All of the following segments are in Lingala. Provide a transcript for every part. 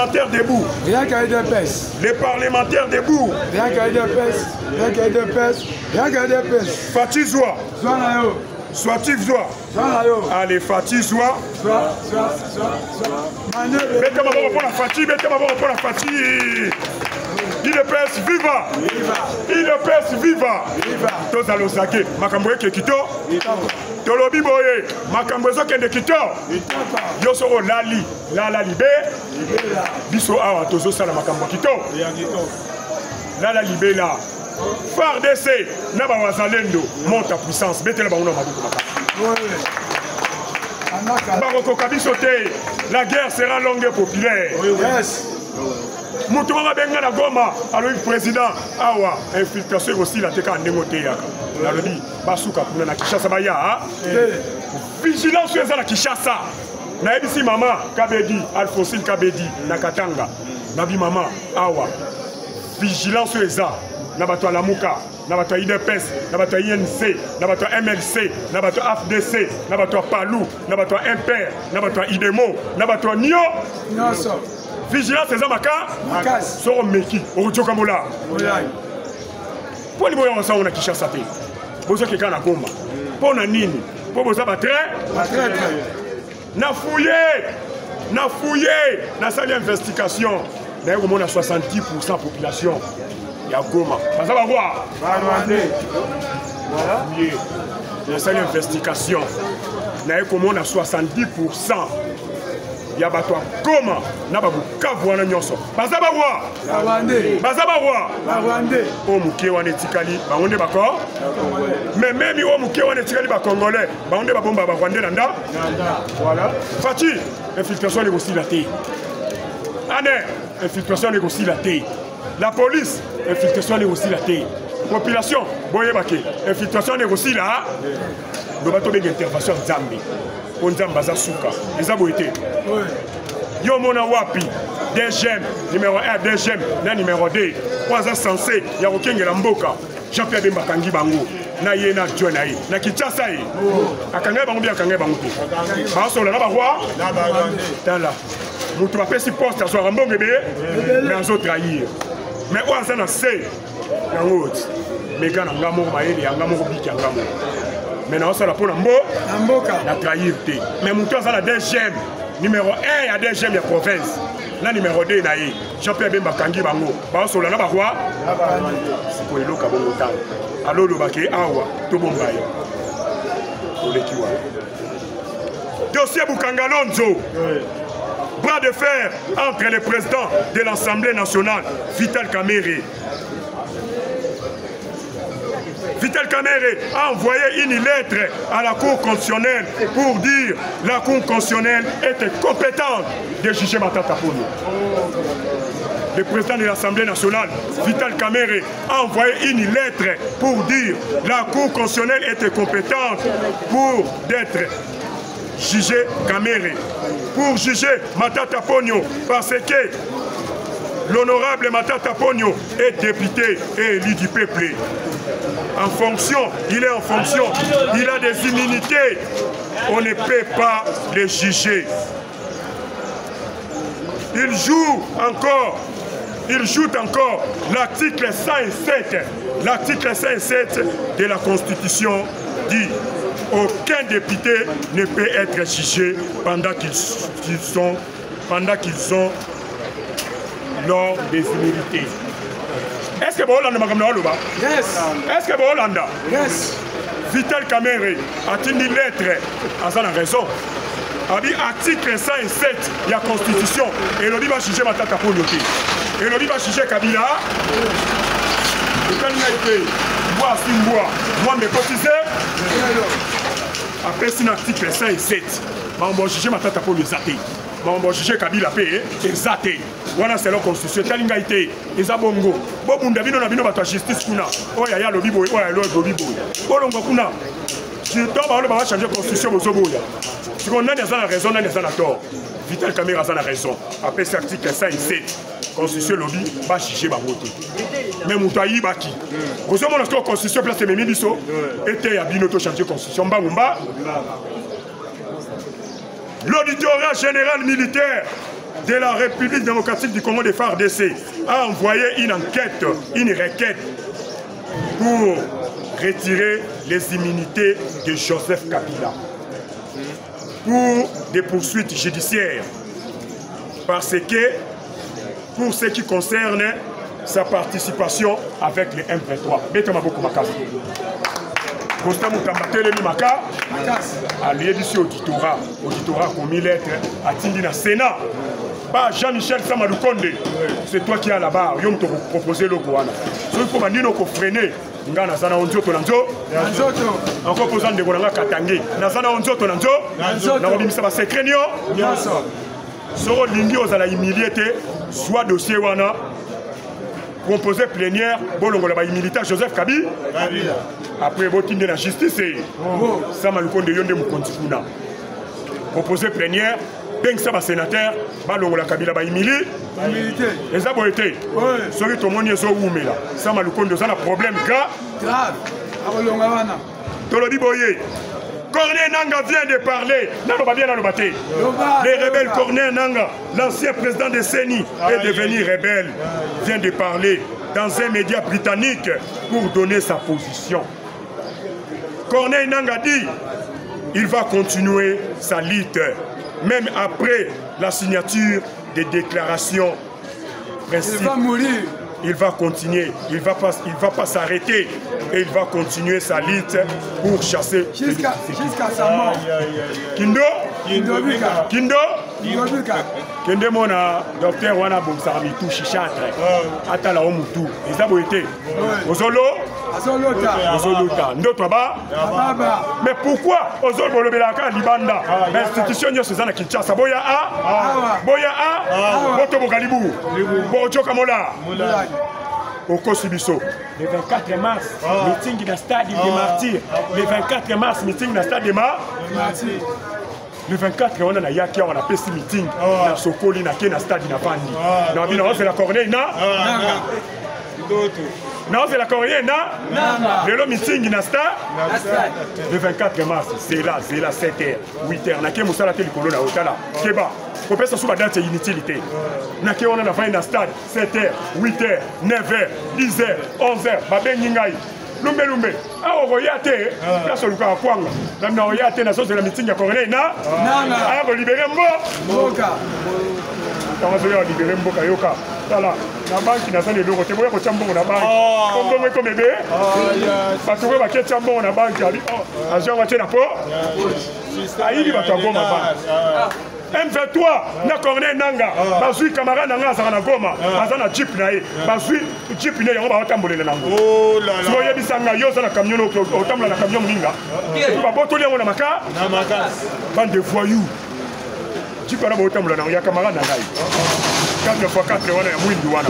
parlementaires debout. Rien qu'à UDPS. Les parlementaires debout. Rien qu'à UDPS. Rien qu'à UDPS. Rien qu'à UDPS. Fatih Zoua. Zoua Nayo. Soit-il Zoua. Zoua Nayo. Allez, Fatih Zoua. Zoua. Mettez-moi pour la Fatih. Mettez-moi pour la Fatih. UDPS viva. UDPS viva. Tous allons saquer. Makamboye Kekito. Tolobi boye. Makamboye Kende Kito. Yosoro Lali. Lala Libé. Biso Awa Tozo Sala Makambo Kito. Lala Libé là. FARDC. Naba Wazalendo. Monte à puissance. Mettez-le dans le Baroko Kabisote. La guerre sera longue et populaire. Yes. Moutouma benga na Goma, alors le président awa infiltration aussi la teka ndemote yaka. La lodi basuka kuna na Kinshasa baya. Vigilance sur la Kinshasa. Na ebisi mama Kabedi, Alphonsine Kabedi na Katanga. Na bi mama awa. Vigilance sur ça. Na bato Lamuka, na bato IDPS, na bato INC, na bato MLC, na bato AFDC, na bato Palou, na bato Imper, na bato IDEMO, na bato Nio. Nyonso. Vigilance c'est ça maka soro meki okotoka mola poni boya on a Kinshasa te bozo ke kana Goma pona nini po boza ba très na fouillé na salle investigation na ko mona 70% population ya Goma ça va voir voilà na salle investigation na ko mona 70% ya bato Goma na babukavu wana nyonso bazaba wa o muke wana etikali bangonde bako mais même o muke wana etikali ba congolais bangonde babomba ba rwandais nanda voilà Fatih infiltration négociée la té ane infiltration négociée la té la police infiltration négociée la té population boye baké infiltration négociée la do bato be intervention Nzambe Nzambe baza suka eza boyete yo mona wapi DGM numéro 1 DGM na numéro 2 kwaza censé ya kokengela mboka Jean-Pierre Bemba kangi bango na ye na John na ye na Kinshasa ye akanga bango bien kanga bango ba sola na ba roi tala mutu ba pesi poste aso rambonge be mais azo trahir mais oaza na C yango mais kana ngamo maele ngamo biki ngamo maintenant ça la pour mboka la trahir te mais mutu aza la DGM numéro 1 ya DGM ya province na numéro 2 na ye Jean-Pierre Bemba kangi bango ba sola na ba roi ko eloka bongo tala alolo bake awa to bomba yo olekiwa dossier Bukangalonzo bras de fer entre le président de l'Assemblée nationale Vital Kamerhe. Vital Kamerhe a envoyé une lettre à la Cour constitutionnelle pour dire que la Cour constitutionnelle était compétente de juger Matata Ponyo. Le président de l'Assemblée nationale, Vital Kamerhe, a envoyé une lettre pour dire que la Cour constitutionnelle était compétente pour d'être jugé Kamerhe, pour juger Matata Ponyo, parce que l'honorable Matata Ponyo est député et élu du peuple. En fonction, il est en fonction, il a des immunités. On ne peut pas les juger. Il joue encore l'article 107. L'article 107 de la Constitution dit aucun député ne peut être jugé pendant qu'ils ont lors des immunités. Est-ce que Bolanda Magamna Oluba? Yes. Est-ce que Bolanda? Yes. Vital Kamerhe a une lettre à sa raison. A dit article 107 de la Constitution. Et l'on dit va juger Matata Ponyo. Et l'on dit va juger Kabila. Et quand il a été bois si moi me cotisé. Après c'est l'article 107. On va juger Matata Ponyo Zate. On va juger Kabila P. Et Zate. Wana c'est la constitution talinga ite eza bongo bobunda bino na bino bato justice kuna oya ya lobi boy oya lobi boy bolongo kuna tu dois ba ba changer constitution bozoboya si on a la raison on a la tort Vital Kamerhe a la raison après cet article 107 constitution lobi ba chicher ba voter mais mutayi baki bozo mona ko constitution place memi biso était ya bino to changer constitution mbangumba l'auditorat général militaire de la République démocratique du Congo des FARDC a envoyé une enquête, une requête pour retirer les immunités de Joseph Kabila pour des poursuites judiciaires. Parce que, pour ce qui concerne sa participation avec les M23. Betama beaucoup Makasi. Constant Moutambate le Maka, allié d'ici auditorat commis lettre à Tindina Sénat. Pas Jean-Michel Samaloukonde, c'est toi qui as là-bas, il te proposé le Gouana. Ce qu'il faut maintenant qu'on freine. Nga nazana onzoto nanzo encore posant de bolanga katangi nazana onzoto nanzo na obimisa ba secret nyo soro lingi ozala humiliété soit dossier wana composé plénière bolongola ba militaire Joseph Kabila après botinde na justice ça malukonde yonde mukonzi kuna composé plénière bengisa ba sénateur balongola Kabila ba humilié les aboyete soki tomoni ezo umela ça malukonde ça na problème grave tolobi boye Corneille Nanga vient de parler. Les rebelles Corneille Nanga, l'ancien président de CENI, est devenu rebelle, vient de parler dans un média britannique pour donner sa position. Corneille Nanga dit il va continuer sa lutte, même après la signature des déclarations principes. Il va mourir. Il va continuer, il va pas s'arrêter et il va continuer sa lutte pour chasser jusqu'à sa mort. Kindo Kende mona docteur wana bomsara mitu chichatre atala omutu ezabo été ozolo ndoto ba mais pourquoi ozolo bolobelaka libanda l'institution nyonso zana Kinshasa boya boto bokalibu bochoka mola au Kosibiso. Le 24 mars, meeting dans le stade des martyrs. Le 24 mars, meeting dans le stade des martyrs. Le 24, on a yaki, on a fait ce meeting. On a sokoli na ke na stade na Pandi. Na bina on fait la Corneille na. Non, c'est la Corneille na. Le meeting na stade. Le 24 mars, c'est là 7h, 8h. Na ke musala te likolo na otala. Keba. Faut pas s'assurer date inutilité. Nake on a fait dans stade 7h, 8h, 9h, 10h, 11h. Babé Ningai. Lumbe. Ah oyoyate. Là sur le cas kwanga. Na oyoyate na so c'est la meeting ya Corneille na. Ah libérer Mboka. Comment ça va libérer Mboka yoka. Tala. Na banque na sale loko te boya ko chambongo na banque. Kombo ko bébé. Parce que ba ke chambongo na banque ali. Oh, agent wa tena po. Aïdi ba tangoma ba. M23 na Corneille Nanga bazui camarade nanga azana goma azana jeep na ye bazui jeep ne yango ba otambolela nango oh la la so yebisanga yo zana camion otambola na camion minga ba botoli yango na maka bande de voyous jeep na ba otambola nango ya camarade nanga 4x4 wana ya mwindi wana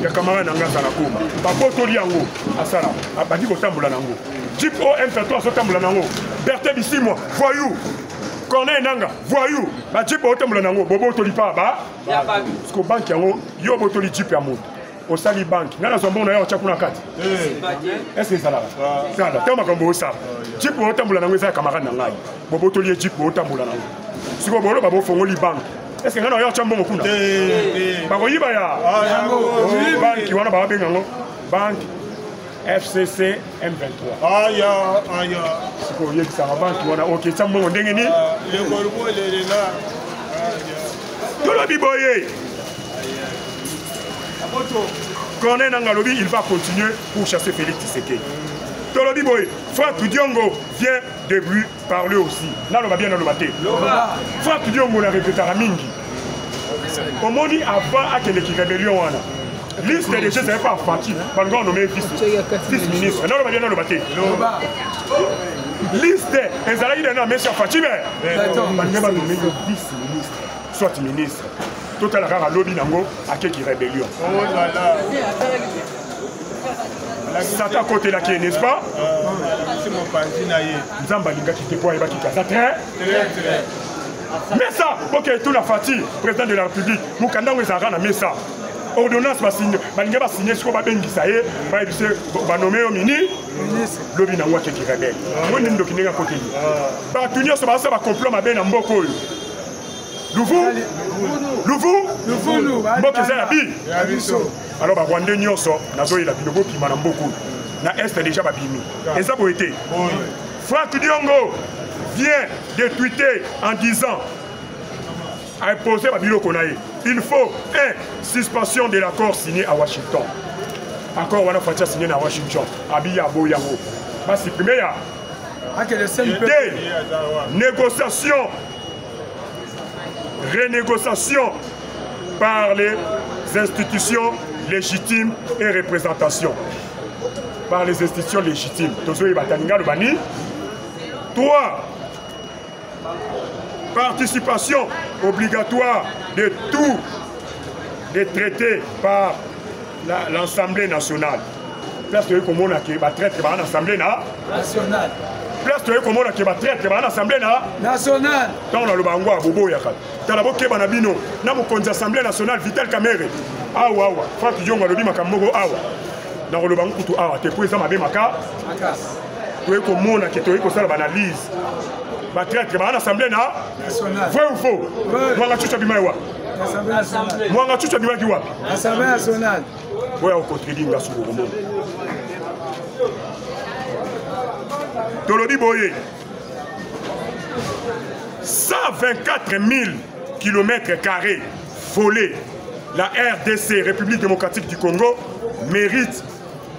ya camarade nanga azana goma ba botoli yango asala abandi kotambola nango jeep o M23 so tambola nango Bertin Bisimwa voyous Corneille Nanga, voyou, ba jeep otambola nango, bobo toli pa ba. Parce que banque yango, yo botoli jeep ya monde. Au sali banque, ngana zombo na yo chakuna kati. Est-ce que ça là? Ça là, tellement comme ça. Jeep otambola nango za camarade na ngai. Bobo toli jeep otambola nango. Siko bolo babo fongoli banque. Est-ce que ngana yo chambo mokunda? Ba ko yiba ya. Banque wana ba benga ngo. Banque FCC M23. Aya. Siko yeki sa banque wana OK chambo ndenge ni. Le gorbo le là. Tolo biboye. Corneille Nanga lobi, il va continuer pour chasser Félix Tshisekedi. Tolo biboye, Franck Diongo vient de lui parler aussi. Là on va bien dans le maté. Franck Diongo la répété à mingi. Au moni avant à quelle rébellion wana. Liste des gens, c'est pas Fatih. Bango nommé fils ministre. Non, on va bien dans le maté. Liste, les alliés de M. Fatih, Bango nommé vice-ministre, soit ministre. Tout à l'heure, à lobby nango, à quelques rébellions. Oh là là. Satan côté là qui est, n'est-ce pas? C'est mon parti naïe. Nzamba linga qui te voit et qui casse. Très. Mais ça, ok, tout la Fatih, président de la République, Moukanda Ouezara n'a mis ça. Ordonnance va signer, va signer ce qu'on va bien guisser, va nommer au ministre, lobby n'a pas qui rebelle. Moi, je ne sais pas côté. Va tenir ce va complot ma bien en beaucoup. Mbokeza ya bi. Alors ba Rwanda nyonso nazo ila biloko ki mana mboko. Na est déjà babimi. Et ça été. Franck Diongo vient de tweeter en disant à imposer babiloko nae. Il faut suspension de l'accord signé à Washington. Encore on a fait signé à Washington. Abiya Boyango. Va supprimer ya. Négociation, renégociation par les institutions légitimes et représentation. Par les institutions légitimes. 3. Participation obligatoire de tous les traités par l'Assemblée nationale. Place de comment on a traité par l'Assemblée nationale. Place de comment on a traité par l'Assemblée nationale. Dans le bango à Bobo Yakat. Talabo Kebanabino, Namo Assemblée nationale, Vital Kamere. Awa, Franck Diongo, le Bimakambo, Awa. Dans le bango tout Awa, t'es présent à Bemaka. Tu es comme on a qui te fait l'analyse. Va traiter par l'Assemblée nationale. Vrai ou faux? Moi, je suis Abimawa. Moi, je suis Abimawa. L'Assemblée nationale. Oui, on contredit la sous le monde. Tolodi Boye, 124 000 km² volés. La RDC, République démocratique du Congo, mérite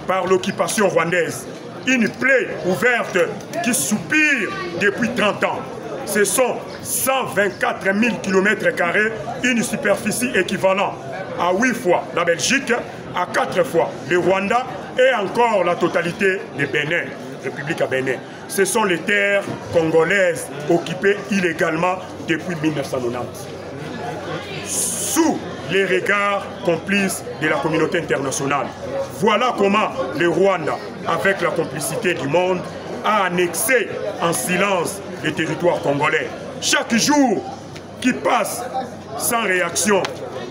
par l'occupation rwandaise. Une plaie ouverte qui soupire depuis 30 ans. Ce sont 124 000 km², une superficie équivalente à 8 fois la Belgique, à 4 fois le Rwanda et encore la totalité de Bénin, République à Bénin. Ce sont les terres congolaises occupées illégalement depuis 1990. Sous les regards complices de la communauté internationale. Voilà comment le Rwanda, avec la complicité du monde, a annexé en silence les territoires congolais. Chaque jour qui passe sans réaction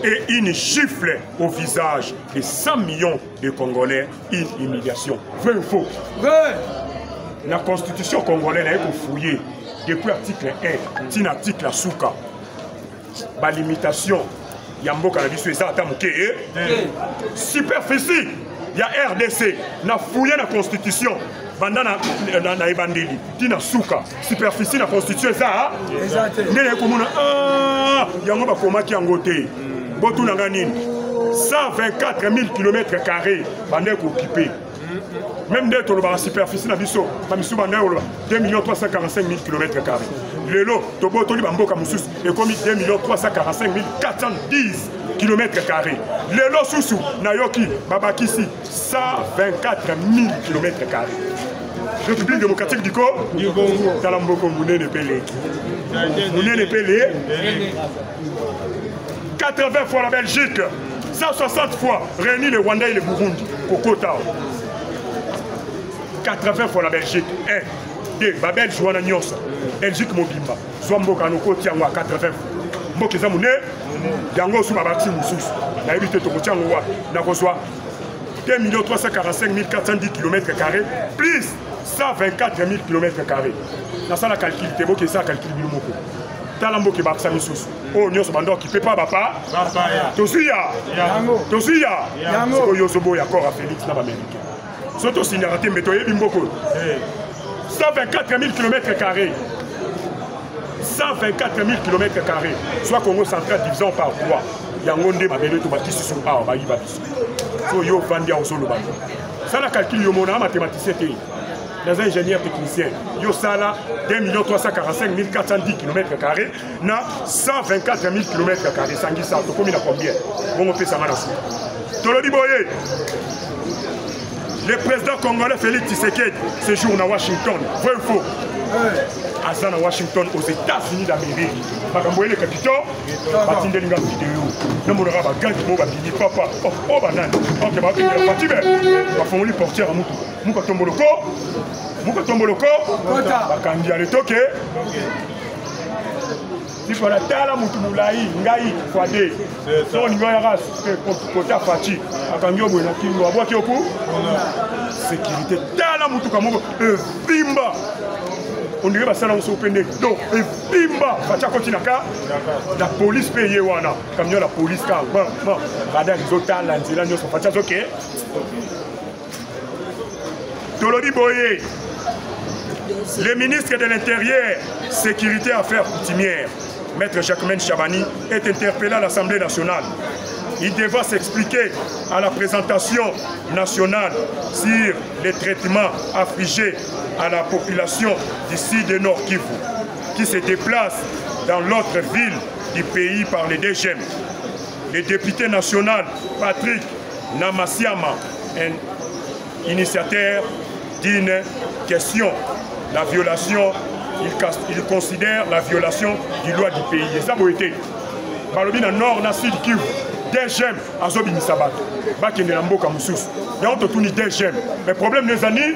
et une gifle au visage de 100 millions de Congolais, une humiliation. Vrai ou faux? Vrai. La constitution congolaise a été fouillée depuis l'article 1, c'est l'article Souka. La limitation, il y a un mot qui a dit que ça a été superficie, il y a RDC, il a fouillé la constitution. Pendant la Evangélie, il y a Souka, superficie la constitution, ça il y a un mot qui a été 124 000 km² pendant occupé. Même dès que la superficie n'a 2 345 000 km². Le lot, Tobo Bamboka Moussous est commis 2 345 410 km². Le lot Soussou, Nayoki, Babakisi, 124 000 km². République démocratique du Congo, Talamboko Mouné ne Pélé. Mouné ne Pélé. 80 fois la Belgique, 160 fois réunis le Rwanda et le Burundi, au Kota. 80 fois la Belgique, 1, 2, la Belgique joue en Nyonsa, Belgique Mobimba, Zwamboka Noko Tiangwa 80 fois. Mboka Mouné, Yango sous ma bâtisse Moussous, la évité de Tiangwa, Nakoswa, 2 345 410 km², plus 124 000 km². Dans ça, la calcul, c'est bon que ça calcule le mot. Talambo qui bat Sami Sous. Oh, nous sommes qui peut pas papa. Tosuya. Tosuya. C'est Yosobo, il y a encore à Félix, dans l'Amérique. Surtout si il y a raté, mais il y a 124 000 km². 124 000 km². Soit Congo central division par 3. Il y a un monde qui va qui se sont pas. Il va so yo Vandia au solo. Ça, la calcul, il y a un mathématicien. Dans un ingénieur technicien, il y a 2 345 410 km², na 124 000 km². Sangi ça, tu combien combien? Bon, on fait ça maintenant. Tolodi Boye, le président congolais Félix Tshisekedi séjourne à Washington. Vrai ou faux? Azan à Washington, aux États-Unis d'Amérique. Bagamboye le capitaine, Batinde Linga vidéo. Nous avons un gang qui m'a dit papa, oh banane, ok, bah, tu vas faire une portière à Moutou. Mouka Tomboloko, Bakandi à l'étoque. Il faut la tala Moutou Moulaï, Ngaï, Fouadé. Son niveau de race, Kota Fati, Akangyo Bouenaki, Mouabouaki Oku. Sécurité, tala Moutou Kamoko, Bimba. on dirait que ça n'a pas été donc bimba la police paye wana camion la police car bon radar izotal la nzela nyoso facha ok Tolodi Boye le ministre de l'Intérieur, Sécurité et Affaires coutumières, Maître Jacquemain Chabani, est interpellé à l'Assemblée nationale. Il devra s'expliquer à la présentation nationale sur les traitements affligés à la population d'ici de Nord Kivu, qui se déplace dans l'autre ville du pays par les DGM. Le député national Patrick Namasiama, un initiateur d'une question, la violation, il considère la violation du loi du pays. Et ça, été. Balobi na nord, na sud, Kivu, DGM, azobi misabato. Bakende na mboka mususu. Donc, tout ni DGM. Mais problème des années,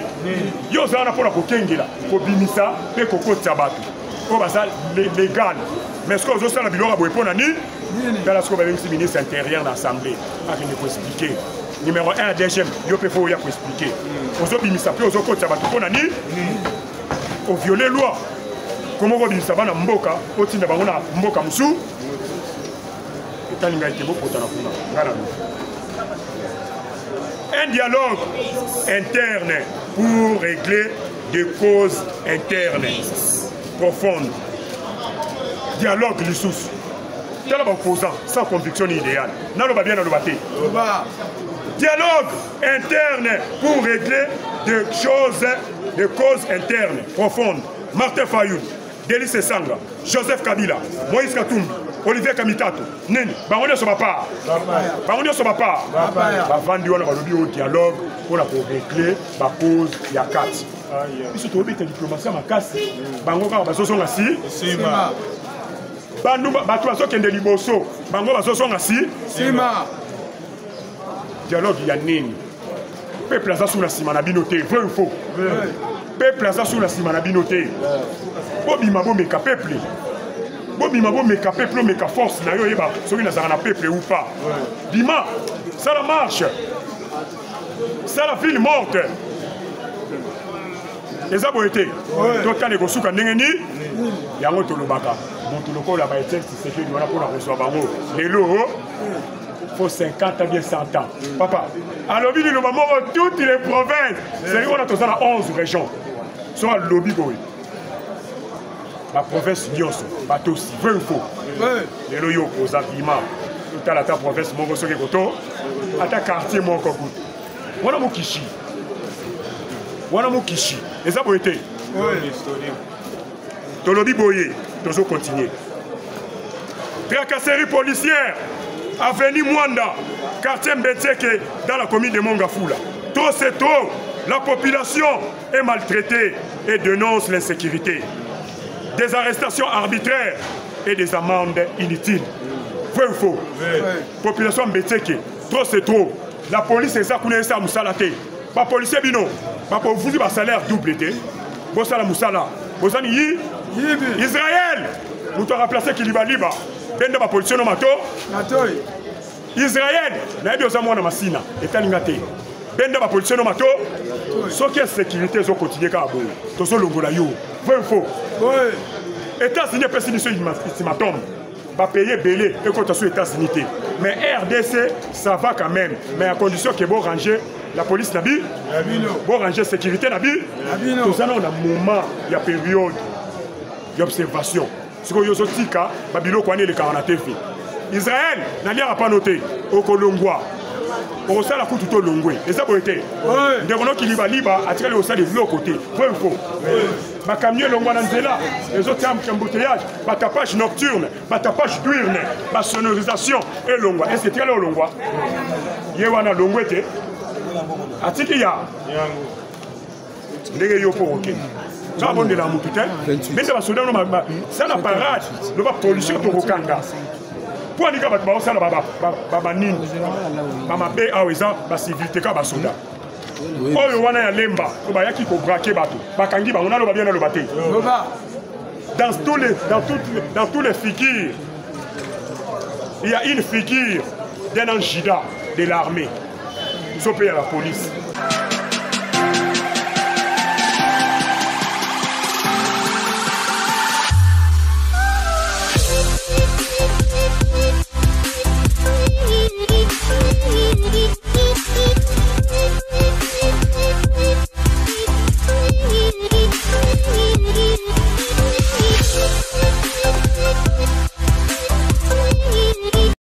yo zana pour la kokengela, ko bimisa, pe koko tsabato. Ko basa légal. Mais ce que vous avez la bilora pour répondre à ni, dans la scope avec le ministre intérieur dans l'Assemblée, il faut expliquer. Numéro 1 DGM, il faut expliquer. Vous avez mis ça, vous avez dit pour nani, vous violez la loi. Comment vous avez dit ça dans Mboka, vous avez dit ça dans Mboka Moussou, et tant qu'il y a été beau pour un dialogue interne pour régler des causes internes profondes. Dialogue l'issous. Tel opposant sans conviction idéale. N'a pas bien dans le bâti. Dialogue interne pour régler des causes internes profondes. Martin Fayoul, Délice Sanga, Joseph Kabila, Moïse Katumbi, Olivier Kamitato, Nini, Baronio Sobapa. Baronio Sobapa. Bavandi on a au dialogue pour régler la cause il y a 4. Ils sont tombés de diplomatie à ma casse. Bango ka baso son assis. Sima. Bandu bato baso kende liboso. Bango baso son assis. Sima. Dialogue il y a nini. Peuple aza sous la sima na binoté, vrai ou faux? Peuple aza sous la sima na binoté. Bobima bo meka peuple. Bobima bo meka peuple meka force na yo yeba. Soki na zara na peuple ou pas. Bima, ça la marche. Ça la ville morte. Les aboyés, total et gosuka n'engeni, yango tolobaka, montuloko la baïté, c'est que nous allons pour la recevoir bango. Les lots, faut 50 à bien 100 ans. Papa, à l'objet de maman, toutes les provinces, c'est qu'on a tous dans 11 régions. Soit lobby boy. La province Nyonso, bateau si, vrai ou faux. Les lots yo, aux abîments, tout à la province, mon gosso qui koto, à ta quartier, mon kokout. Voilà mon kishi. Voilà mon kishi. Et ça, vous été. Tolobi Boye, nous allons continuer. Tracasserie policière, avenue Mwanda, quartier Mbetseke, dans la commune de Mongafula. Trop c'est trop. La population est maltraitée et dénonce l'insécurité. Des arrestations arbitraires et des amendes inutiles. Vrai ou faux? Population Mbetseke, trop c'est trop. La police est ça qu'on est ça moussalate. Pas policier bino. Pas pour vous dire salaire double été. Bossala moussala. Bossani yi. Israël. Nous t'avons remplacé Kiliba Liba. Bende ba policier no mato. Israël. Na ebi osa mwana masina. Etalingate. Bende ba policier no mato. So qui est sécurité zo continuer ka bo. To so longola yo. Vrai ou faux? Oui. États-Unis pèse ni so ultimatum. Va payer belé et quand tu es États-Unis. Mais RDC, ça va quand même. Mais à condition que bon ranger la police n'a vu, bon ranger la sécurité n'a vu. Tout ça, on a un moment, il y a période d'observation. Ce que vous avez dit, Babylone connaît les 40 fait. Israël n'a pas noté au Colombois. Au sein de la coupe tout au long. Et ça, vous été. Des gens qui liba à tirer au sein de l'autre côté. Vrai ou faux? Ma camion longue là, les autres termes qui embouteillage, ma tapage nocturne, ma tapage diurne, ma sonorisation et longue. Et c'est très long. Yewana longue était. Atikiya. Ndege yo pour ok. Ça bon de la moutouté. Mais ça va soudain ça la parade, le va policier pour Okanga. Pour aller ba ça la baba nini. Mama be aweza ba civilité ka ba soda. Oyo wana ya lemba, ba yaki ko braquer bato. Bakangi ba on a lo ba bien le baté. Dans tous les figures, il y a une figure d'un angida de l'armée. Ils sont payés à la police.